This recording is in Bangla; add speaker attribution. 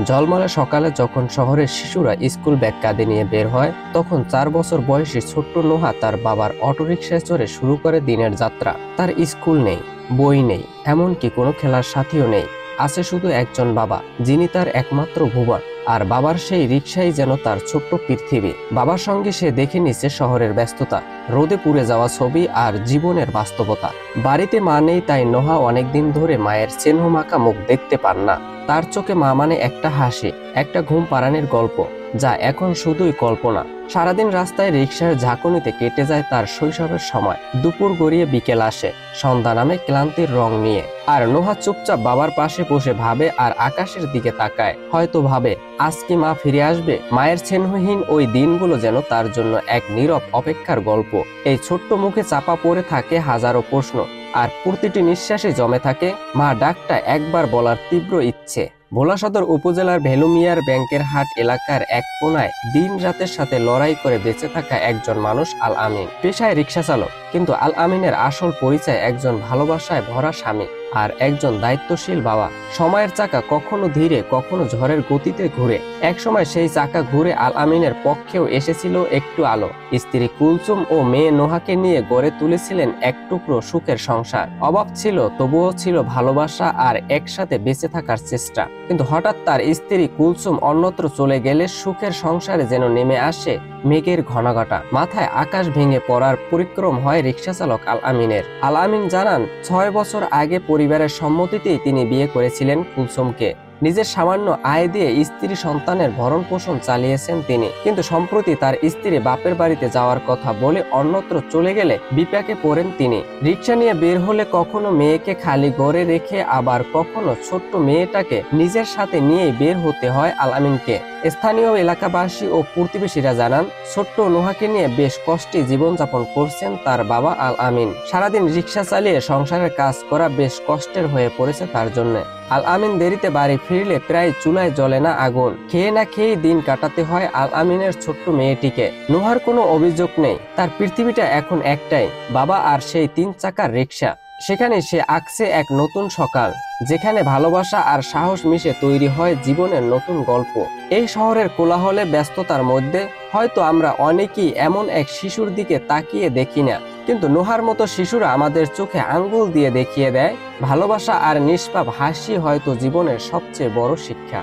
Speaker 1: ঝলমলে সকালে যখন শহরের শিশুরা স্কুল ব্যাগ কাঁধে নিয়ে বের হয়, তখন 4 বছর বয়সী ছোট্ট নোহা তার বাবার অটোরিকশায় চড়ে শুরু করে দিনের যাত্রা। তার স্কুল নেই, বই নেই, এমনকি কোনো খেলার সাথীও নেই। আছে শুধু একজন বাবা, যিনি তার একমাত্র ভুবন। আর বাবার সেই রিকশাই যেন তার ছোট্ট পৃথিবী। বাবার সঙ্গে সে দেখে নিচ্ছে শহরের ব্যস্ততা, রোদে পুড়ে যাওয়া ছবি আর জীবনের বাস্তবতা। বাড়িতে মা নেই, তাই নোহা অনেকদিন ধরে মায়ের স্নেহমাখা মুখ দেখতে পান না। তার চোখে মা মানে একটা হাসি, একটা ঘুম পাড়ানির গল্প, যা এখন শুধুই কল্পনা। সারাদিন রাস্তায় রিকশার ঝাঁকুনিতে কেটে যায় তার শৈশবের সময়। দুপুর গড়িয়ে বিকেল আসে, সন্ধ্যা নামে ক্লান্তির রং নিয়ে। আর নোহা চুপচাপ বাবার পাশে বসে ভাবে আর আকাশের দিকে তাকায়। হয়তো ভাবে, আজ কি মা ফিরে আসবে? মায়ের স্নেহহীন ওই দিনগুলো যেন তার জন্য এক নীরব অপেক্ষার গল্প। এই ছোট্ট মুখে চাপা পড়ে থাকে হাজারো প্রশ্ন, আর প্রতিটি নিঃশ্বাসে জমে থাকে মা ডাকটা একবার বলার তীব্র ইচ্ছে। ভোলা সদর উপজেলার ভেলুমিয়ার ব্যাংকের হাট এলাকার এক কোনায় দিন রাতের সাথে লড়াই করে বেঁচে থাকা একজন মানুষ আল আমিন। পেশায় রিক্সা চালক, কিন্তু আল আমিনের আসল পরিচয় একজন ভালোবাসায় ভরা স্বামী আর একজন দায়িত্বশীল বাবা। সময়ের চাকা কখনো ধীরে, কখনো ঝড়ের গতিতে ঘুরে। একসময় সেই চাকা ঘুরে আল আমিনের পক্ষেও এসেছিল একটু আলো। স্ত্রী কুলসুম ও মেয়ে নোহাকে নিয়ে গড়ে তুলেছিলেন এক টুকরো সুখের সংসার। অভাব ছিল, তবুও ছিল ভালোবাসা আর একসাথে বেঁচে থাকার চেষ্টা। কিন্তু হঠাৎ তার স্ত্রী কুলসুম অন্যত্র চলে গেলে সুখের সংসারে যেন নেমে আসে মেঘের ঘনাঘটা। মাথায় আকাশ ভেঙে পড়ার পরিক্রম হয় রিক্সা চালক আল আমিনের। আল আমিন জানান, 6 বছর আগে পরিবারের সম্মতিতেই তিনি বিয়ে করেছিলেন কুলসুমকে। নিজের সামান্য আয় দিয়ে স্ত্রী সন্তানের ভরণ পোষণ চালিয়েছেন তিনি। কিন্তু সম্প্রতি তার স্ত্রী বাপের বাড়িতে যাওয়ার কথা বলে অন্যত্র চলে গেলে বিপাকে পড়েন তিনি। রিক্সা নিয়ে বের হলে কখনো মেয়েকে খালি ঘরে রেখে, আবার কখনো ছোট্ট মেয়েটাকে নিজের সাথে নিয়ে বের হতে হয় আল আমিনকে। স্থানীয় এলাকাবাসী ও প্রতিবেশীরা জানান, ছোট্ট নোহাকে নিয়ে বেশ কষ্টে জীবনযাপন করছেন তার বাবা আল আমিন। সারাদিন রিক্সা চালিয়ে সংসারের কাজ করা বেশ কষ্টের হয়ে পড়েছে তার জন্য। আল আমিন দেরিতে বাড়ি ফিরলে প্রায় চুলায় জ্বলে না আগুন। খেয়ে না খেয়ে দিন কাটাতে হয় আল আমিনের ছোট্ট মেয়েটিকে। নোহার কোনো অভিযোগ নেই, তার পৃথিবীটা এখন একটাই, বাবা আর সেই 3 চাকার রিক্সা। সেখানে সে আঁকছে এক নতুন সকাল, যেখানে ভালোবাসা আর সাহস মিশে তৈরি হয় জীবনের নতুন গল্প। এই শহরের কোলাহলে ব্যস্ততার মধ্যে হয়তো আমরা অনেকেই এমন এক শিশুর দিকে তাকিয়ে দেখি না, কিন্তু নোহার মতো শিশুরা আমাদের চোখে আঙ্গুল দিয়ে দেখিয়ে দেয়, ভালোবাসা আর নিষ্পাপ হাসি হয়তো জীবনের সবচেয়ে বড় শিক্ষা।